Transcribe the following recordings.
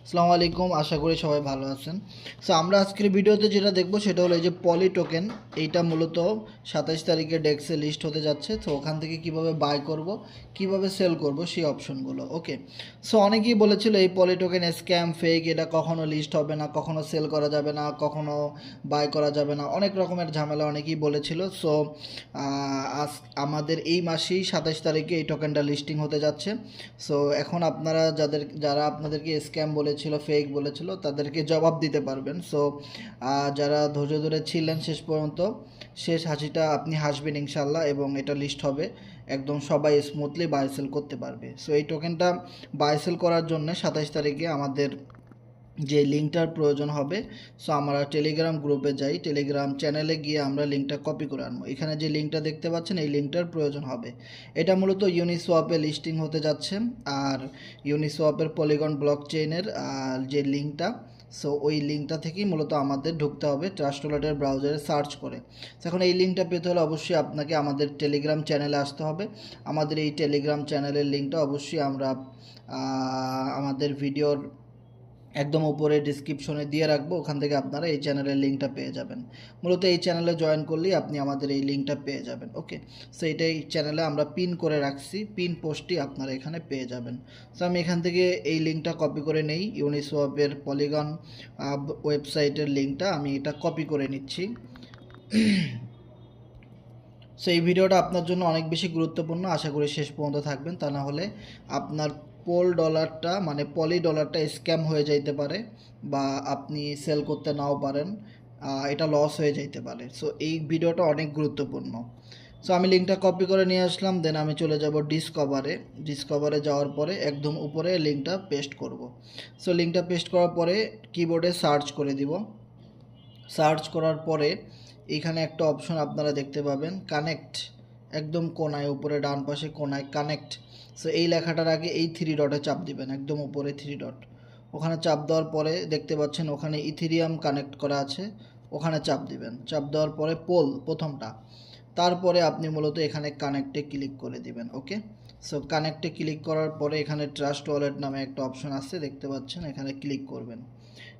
আসসালামু আলাইকুম, আশা করি সবাই ভালো আছেন। সো আমরা আজকের ভিডিওতে যেটা দেখবো সেটা হলো এই যে পলি টোকেন। এইটা মূলত 27 তারিখে ডেক্সে লিস্ট হতে যাচ্ছে। তো ওখান থেকে কিভাবে বাই করব, কিভাবে সেল করব সেই অপশনগুলো। ওকে, সো অনেকেই বলেছিল এই পলি টোকেন স্ক্যাম, ফেক, এটা কখনো লিস্ট হবে না, কখনো সেল করা যাবে না, কখনো বাই করা যাবে না, অনেক রকমের ঝামেলা অনেকেই বলেছিল। সো আজ আমাদের এই মাসেই 27 তারিখে এই টোকেনটা লিস্টিং হতে যাচ্ছে। সো এখন আপনারা যারা আপনাদেরকে স্ক্যাম বলেছিল, ফেক বলেছিল, তাদেরকে জবাব দিতে পারবেন। সো যারা ধৈর্য ধরে ছিলেন শেষ পর্যন্ত, শেষ হাসিটা আপনি হাসবেন ইনশাল্লাহ, এবং এটা লিস্ট হবে একদম, সবাই স্মুথলি বাই সেল করতে পারবে। সো এই টোকেনটা বাই সেল করার জন্য 27 তারিখে আমাদের যে লিঙ্কটার প্রয়োজন হবে, সো আমরা টেলিগ্রাম গ্রুপে যাই, টেলিগ্রাম চ্যানেলে গিয়ে আমরা লিঙ্কটা কপি করে আনবো। এখানে যে লিঙ্কটা দেখতে পাচ্ছেন এই লিঙ্কটার প্রয়োজন হবে। এটা মূলত ইউনিসোয়াপে লিস্টিং হতে যাচ্ছে, আর ইউনিসোয়াপের পলিগন ব্লক চেইনের যে লিঙ্কটা, সো ওই লিঙ্কটা থেকেই মূলত আমাদের ঢুকতে হবে ট্রাস্ট ওয়ালেটের ব্রাউজারে সার্চ করে। এখন এই লিঙ্কটা পেতে হলে অবশ্যই আপনাকে আমাদের টেলিগ্রাম চ্যানেলে আসতে হবে। আমাদের এই টেলিগ্রাম চ্যানেলের লিঙ্কটা অবশ্যই আমরা আমাদের ভিডিওর একদম উপরে ডিসক্রিপশনে দিয়ে রাখবো, ওখান থেকে আপনারা এই চ্যানেলের লিঙ্কটা পেয়ে যাবেন। মূলত এই চ্যানেলে জয়েন করলেই আপনি আমাদের এই লিঙ্কটা পেয়ে যাবেন। ওকে, সো এটাই চ্যানেলে আমরা পিন করে রাখছি, পিন পোস্টটি আপনারা এখানে পেয়ে যাবেন। সো আমি এখান থেকে এই লিঙ্কটা কপি করে নেই, ইউনিসোয়াপের পলিগন ওয়েবসাইটের লিঙ্কটা আমি এটা কপি করে নিচ্ছি। সো এই ভিডিওটা আপনার জন্য অনেক বেশি গুরুত্বপূর্ণ, আশা করি শেষ পর্যন্ত থাকবেন, তা না হলে আপনার পোল ডলারটা মানে পলি ডলারটা স্ক্যাম হয়ে যাইতে পারে, বা আপনি সেল করতে নাও পারেন, এটা লস হয়ে যাইতে পারে। সো এই ভিডিওটা অনেক গুরুত্বপূর্ণ। সো আমি লিঙ্কটা কপি করে নিয়ে আসলাম, দেন আমি চলে যাব ডিসকভারে যাওয়ার পরে একদম উপরে লিঙ্কটা পেস্ট করব। সো লিঙ্কটা পেস্ট করার পরে কিবোর্ডে সার্চ করে দিব। সার্চ করার পরে এখানে একটা অপশন আপনারা দেখতে পাবেন, কানেক্ট, একদম কোনায় উপরে ডান পাশে কোনায় কানেক্ট। সো এই লেখাটার আগে এই থ্রি ডটে চাপ দিবেন, একদম উপরে থ্রি ডট, ওখানে চাপ দেওয়ার পরে দেখতে পাচ্ছেন ওখানে ইথেরিয়াম কানেক্ট করা আছে, ওখানে চাপ দিবেন। চাপ দেওয়ার পরে পোল প্রথমটা, তারপরে আপনি মূলত এখানে কানেক্টে ক্লিক করে দিবেন। ওকে, সো কানেক্টে ক্লিক করার পরে এখানে ট্রাস্ট ওয়ালেট নামে একটা অপশন আছে দেখতে পাচ্ছেন, এখানে ক্লিক করবেন।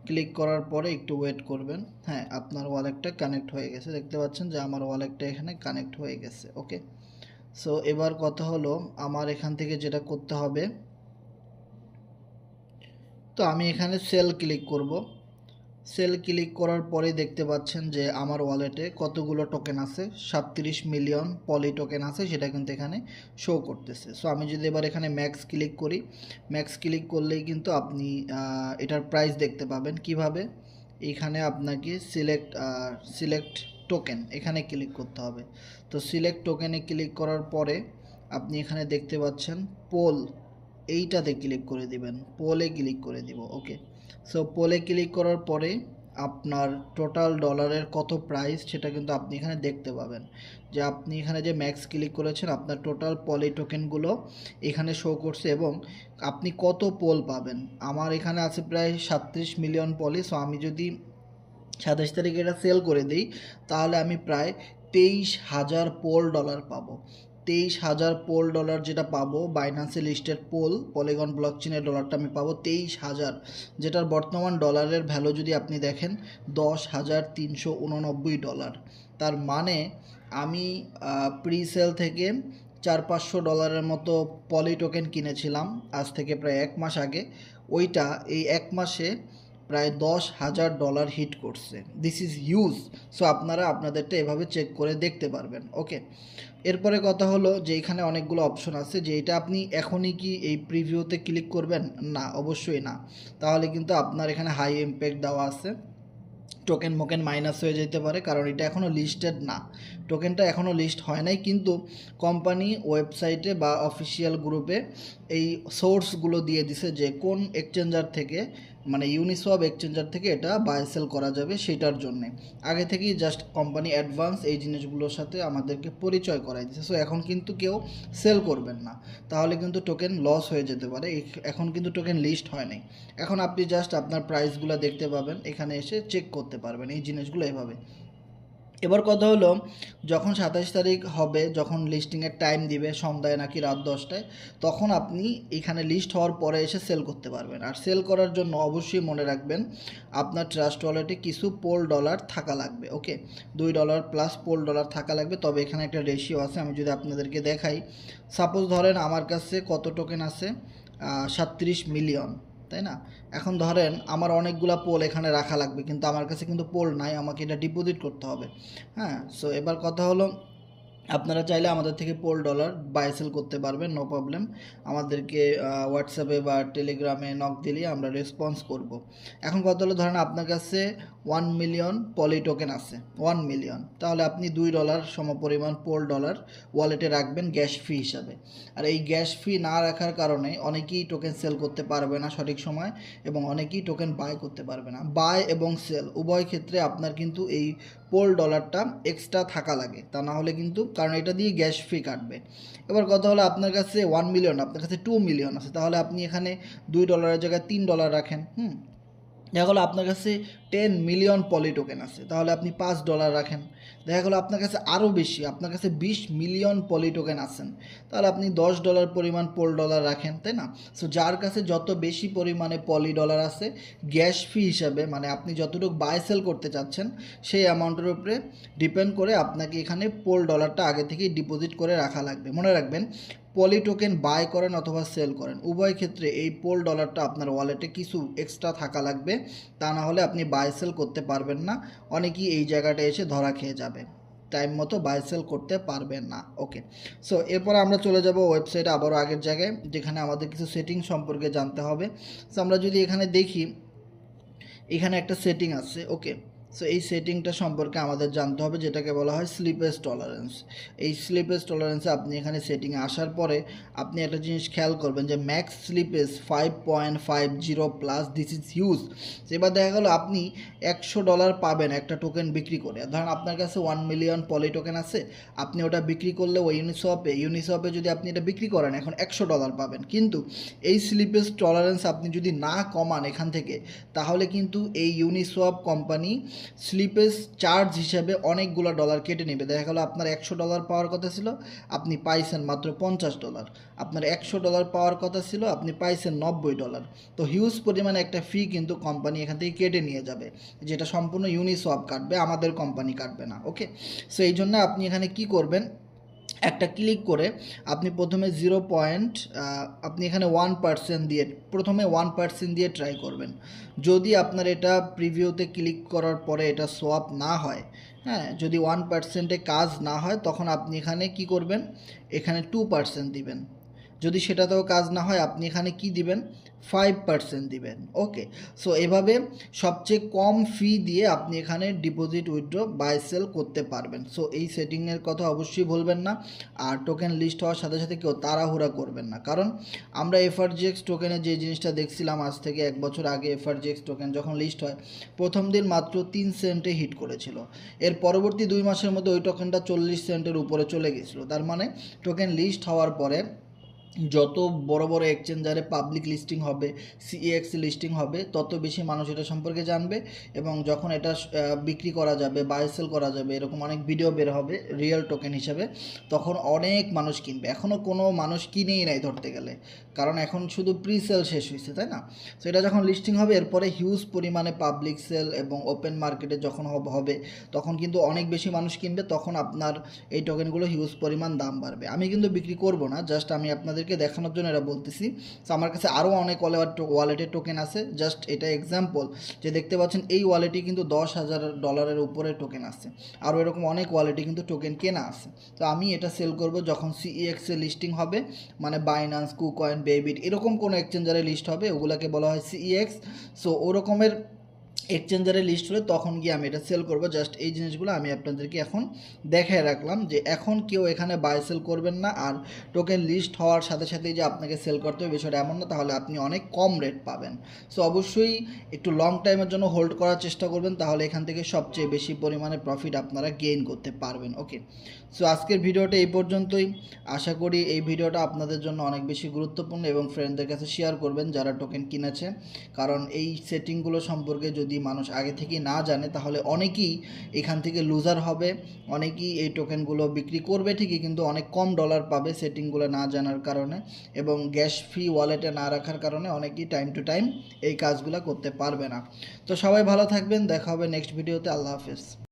ক্লিক করার পরে একটু ওয়েট করবেন। হ্যাঁ, আপনার ওয়ালেটটা কানেক্ট হয়ে গেছে, দেখতে পাচ্ছেন যে আমার ওয়ালেটটা এখানে কানেক্ট হয়ে গেছে। ওকে, সো এবার কথা হলো আমার এখান থেকে যেটা করতে হবে, তো আমি এখানে সেল ক্লিক করব। সেল ক্লিক করার পরে দেখতে পাচ্ছেন যে আমার ওয়ালেটে কতগুলো টোকেন আছে, 37 মিলিয়ন পলি টোকেন আছে, সেটা কিন্তু এখানে শো করতেছে। সো আমি যদি এবার এখানে ম্যাক্স ক্লিক করি, ম্যাক্স ক্লিক করলেই কিন্তু আপনি এটার প্রাইস দেখতে পাবেন। কিভাবে? এখানে আপনাকে সিলেক্ট টোকেন এখানে ক্লিক করতে হবে। তো সিলেক্ট টোকেনে ক্লিক করার পরে আপনি এখানে দেখতে পাচ্ছেন পোল, এইটাতে ক্লিক করে দিবেন, পোলে ক্লিক করে দিব। ওকে, সো পোলে ক্লিক করার পরে আপনার টোটাল ডলারের কত প্রাইস সেটা কিন্তু আপনি এখানে দেখতে পাবেন, যে আপনি এখানে যে ম্যাক্স ক্লিক করেছেন আপনার টোটাল পলি টোকেনগুলো এখানে শো করছে, এবং আপনি কত পোল পাবেন। আমার এখানে আছে প্রায় 37 মিলিয়ন পলি। সো আমি যদি 27 তারিখে এটা সেল করে দিই, তাহলে আমি প্রায় 23,000 পোল ডলার পাবো। 23,000 পোল ডলার যেটা পাবো, বাইন্যান্সে লিস্টেড পলিগন ব্লকচেনের ডলারটা আমি পাবো 23,000, যেটার বর্তমান ডলারের ভ্যালু যদি আপনি দেখেন 10,389 ডলার। তার মানে আমি প্রি সেল থেকে 400-500 ডলারের মতো পলি টোকেন কিনেছিলাম আজ থেকে প্রায় 1 মাস আগে, ওইটা এই 1 মাসে প্রায় 10,000 ডলার হিট করছে। This is huge. সো আপনারা আপনাদেরটা এভাবে চেক করে দেখতে পারবেন। ওকে, এরপরে কথা হলো যে এখানে অনেকগুলো অপশন আছে, যে এটা আপনি এখনই কি এই প্রিভিউতে ক্লিক করবেন? না, অবশ্যই না। তাহলে কিন্তু আপনার এখানে হাই ইম্প্যাক্ট দেওয়া আছে, টোকেন মোকেন মাইনাস হয়ে যেতে পারে, কারণ এটা এখনও লিস্টেড না, টোকেনটা এখনও লিস্ট হয় নাই। কিন্তু কোম্পানি ওয়েবসাইটে বা অফিসিয়াল গ্রুপে এই সোর্সগুলো দিয়ে দিছে যে কোন এক্সচেঞ্জার থেকে, মানে ইউনিসোয়াপ এক্সচেঞ্জার থেকে এটা বাই সেল করা যাবে, সেটার জন্যে আগে থেকেই জাস্ট কোম্পানি অ্যাডভান্স এই জিনিসগুলোর সাথে আমাদেরকে পরিচয় করাই দিচ্ছে। সো এখন কিন্তু কেউ সেল করবেন না, তাহলে কিন্তু টোকেন লস হয়ে যেতে পারে। এখন কিন্তু টোকেন লিস্ট হয় নাই, এখন আপনি জাস্ট আপনার প্রাইসগুলো দেখতে পাবেন, এখানে এসে চেক করতে পারবেন এই জিনিসগুলো এভাবে। এবার কথা হলো, যখন 27 তারিখ হবে, যখন লিস্টিংয়ের টাইম দিবে সন্ধ্যায় নাকি রাত 10টায়, তখন আপনি এখানে লিস্ট হওয়ার পরে এসে সেল করতে পারবেন। আর সেল করার জন্য অবশ্যই মনে রাখবেন আপনার ট্রাস্ট ওয়ালেটে কিছু পোল ডলার থাকা লাগবে। ওকে, $2 প্লাস পোল ডলার থাকা লাগবে। তবে এখানে একটা রেশিও আছে, আমি যদি আপনাদেরকে দেখাই, সাপোজ ধরেন আমার কাছে কত টোকেন আছে, 37 মিলিয়ন, তাই না? এখন ধরেন আমার অনেকগুলা পোল এখানে রাখা লাগবে, কিন্তু আমার কাছে কিন্তু পোল নাই, আমাকে এটা ডিপোজিট করতে হবে। হ্যাঁ, সো এবার কথা হলো, আপনারা চাইলে আমাদের থেকে পোল ডলার বাই সেল করতে পারবেন, নো প্রবলেম। আমাদেরকে হোয়াটসঅ্যাপে বা টেলিগ্রামে নক দিলে আমরা রেসপন্স করব। এখন কথা হলো, ধরেন আপনার কাছে 1 মিলিয়ন পলি টোকেন আছে, 1 মিলিয়ন, তাহলে আপনি $2 সমপরিমাণ পোল ডলার ওয়ালেটে রাখবেন গ্যাস ফি হিসাবে। আর এই গ্যাস ফি না রাখার কারণে অনেকেই টোকেন সেল করতে পারবে না সঠিক সময়, এবং অনেকেই টোকেন বাই করতে পারবে না। বাই এবং সেল উভয় ক্ষেত্রে আপনার কিন্তু এই পোল ডলারটা এক্সট্রা থাকা লাগে, তা না হলে কিন্তু, কারণ এটা দিয়ে গ্যাস ফি কাটবে। এবার কথা হলো, আপনার কাছে 1 মিলিয়ন, আপনার কাছে 2 মিলিয়ন আছে, তাহলে আপনি এখানে $2 জায়গায় $3 রাখেন। দেখা গেলো আপনার কাছে 10 মিলিয়ন পলি টোকেন আছে, তাহলে আপনি $5 রাখেন। দেখা গেলো আপনার কাছে আরও বেশি, আপনার কাছে 20 মিলিয়ন পলি টোকেন আছেন, তাহলে আপনি $10 পরিমাণ পোল ডলার রাখেন, তাই না? সো যার কাছে যত বেশি পরিমাণে পলি ডলার আছে, গ্যাস ফি হিসাবে, মানে আপনি যতটুকু বাই সেল করতে চাচ্ছেন সেই অ্যামাউন্টের উপরে ডিপেন্ড করে আপনাকে এখানে পোল ডলারটা আগে থেকেই ডিপোজিট করে রাখা লাগবে। মনে রাখবেন, পলি টোকেন বাই করেন অথবা সেল করেন, উভয় ক্ষেত্রে এই পোল ডলারটা আপনার ওয়ালেটে কিছু এক্সট্রা থাকা লাগবে, তা না হলে আপনি বাই সেল করতে পারবেন না। অনেকেই এই জায়গাটা এসে ধরা খেয়ে যাবে, টাইম মতো বাই সেল করতে পারবেন না। ওকে, সো এরপরে আমরা চলে যাব ওয়েবসাইটে আবারও আগের জায়গায়, যেখানে আমাদের কিছু সেটিং সম্পর্কে জানতে হবে। সো আমরা যদি এখানে দেখি, এখানে একটা সেটিং আছে। ওকে, সো এই সেটিংটা সম্পর্কে আমাদের জানতে হবে, যেটাকে বলা হয় স্লিপেজ টলারেন্স। এই স্লিপেজ টলারেন্সে আপনি এখানে সেটিংয়ে আসার পরে আপনি একটা জিনিস খেয়াল করবেন যে max slippage 5.50 plus, this is huge. এবার দেখা গেলো আপনি $100 পাবেন একটা টোকেন বিক্রি করে। ধরেন আপনার কাছে 1 মিলিয়ন পলি টোকেন আছে, আপনি ওটা বিক্রি করলে ওই ইউনিসওয়াপে যদি আপনি এটা বিক্রি করেন, এখন $100 পাবেন। কিন্তু এই স্লিপেজ টলারেন্স আপনি যদি না কমান এখান থেকে, তাহলে কিন্তু এই ইউনিসওয়াপ কোম্পানি স্লিপেজ চার্জ হিসেবে অনেকগুলো ডলার কেটে নেবে। দেখা গেলো আপনার $100 পাওয়ার কথা ছিল, আপনি পাইছেন মাত্র $50। আপনার $100 পাওয়ার কথা ছিল, আপনি পাইছেন $90। তো হিউজ পরিমাণে একটা ফি কিন্তু কোম্পানি এখান থেকে কেটে নিয়ে যাবে, যেটা সম্পূর্ণ ইউনিসওয়াপ কাটবে, আমাদের কোম্পানি কাটবে না। ওকে, সো এই জন্য আপনি এখানে কি করবেন, একটা ক্লিক করে আপনি প্রথমে আপনি এখানে 1% দিয়ে, প্রথমে 1% দিয়ে ট্রাই করবেন। যদি আপনার এটা প্রিভিউতে ক্লিক করার পরে এটা সোয়াপ না হয়, হ্যাঁ, যদি 1%-এ কাজ না হয়, তখন আপনি এখানে কি করবেন, এখানে 2% দিবেন। যদি সেটাতেও কাজ না হয়, আপনি এখানে কি দিবেন, 5% দিবেন। ওকে, সো এভাবে সবচেয়ে কম ফি দিয়ে আপনি এখানে ডিপোজিট, উইথড্র, বাই সেল করতে পারবেন। সো এই সেটিংয়ের কথা অবশ্যই ভুলবেন না। আর টোকেন লিস্ট হওয়ার সাথে সাথে কেউ তাড়াহুড়া করবেন না, কারণ আমরা এফআরজিএক্স টোকেনে যে জিনিসটা দেখছিলাম আজ থেকে 1 বছর আগে, এফআরজিএক্স টোকেন যখন লিস্ট হয়, প্রথম দিন মাত্র 3 সেন্টে হিট করেছিল। এর পরবর্তী 2 মাসের মধ্যে ওই টোকেনটা 40 সেন্টের উপরে চলে গেছিলো। তার মানে টোকেন লিস্ট হওয়ার পরে যত বড় বড় এক্সচেঞ্জারে পাবলিক লিস্টিং হবে, সিইএক্স লিস্টিং হবে, তত বেশি মানুষ এটা সম্পর্কে জানবে, এবং যখন এটা বিক্রি করা যাবে, বাই সেল করা যাবে, এরকম অনেক ভিডিও বের হবে রিয়েল টোকেন হিসেবে, তখন অনেক মানুষ কিনবে। এখনও কোনো মানুষ কিনেই নাই ধরতে গেলে, কারণ এখন শুধু প্রি সেল শেষ হয়েছে, তাই না? সো এটা যখন লিস্টিং হবে, এরপরে হিউজ পরিমাণে পাবলিক সেল এবং ওপেন মার্কেটে যখন হবে, তখন কিন্তু অনেক বেশি মানুষ কিনবে, তখন আপনার এই টোকেনগুলো হিউজ পরিমাণ দাম বাড়বে। আমি কিন্তু বিক্রি করব না, জাস্ট আমি আপনাদেরকে দেখানোর জন্য এটা বলতেছি। সো আমার কাছে আরও অনেক ওয়ালেটের টোকেন আছে, জাস্ট এটা এক্সাম্পল, যে দেখতে পাচ্ছেন এই ওয়ালেটে কিন্তু $10,000 উপরে টোকেন আছে, আরও এরকম অনেক ওয়ালেটে কিন্তু টোকেন কেনা আছে। তো আমি এটা সেল করব যখন সিইএক্সে লিস্টিং হবে, মানে বাইন্যান্স, কুকয়েন, বেবিট, এরকম কোনো এক্সচেঞ্জারে লিস্ট হবে, ওগুলাকে বলা হয় সিইএক্স। সো ওরকমের এক্সচেঞ্জারে লিস্ট হলে তখন গিয়ে আমি এটা সেল করব। জাস্ট এই জিনিসগুলো আমি আপনাদেরকে এখন দেখায় রাখলাম, যে এখন কেউ এখানে বাই সেল করবেন না। আর টোকেন লিস্ট হওয়ার সাথে সাথেই যে আপনাকে সেল করতে হবে বিষয়টা এমন না, তাহলে আপনি অনেক কম রেট পাবেন। সো অবশ্যই একটু লং টাইমের জন্য হোল্ড করার চেষ্টা করবেন, তাহলে এখান থেকে সবচেয়ে বেশি পরিমাণে প্রফিট আপনারা গেইন করতে পারবেন। ওকে, সো আজকের ভিডিওটা এই পর্যন্তই। আশা করি এই ভিডিওটা আপনাদের জন্য অনেক বেশি গুরুত্বপূর্ণ, এবং ফ্রেন্ডদের কাছে শেয়ার করবেন যারা টোকেন কিনেছে, কারণ এই সেটিংগুলো সম্পর্কে যদি যদি মানুষ আগে থেকে না জানে তাহলে অনেকেই এখান থেকে লুজার হবে, অনেকেই এই টোকেনগুলো বিক্রি করবে ঠিকই কিন্তু অনেক কম ডলার পাবে সেটিংগুলো না জানার কারণে, এবং গ্যাস ফি ওয়ালেটে না রাখার কারণে অনেকেই টাইম টু টাইম এই কাজগুলো করতে পারবে না। তো সবাই ভালো থাকবেন, দেখা হবে নেক্সট ভিডিওতে। আল্লাহ হাফেজ।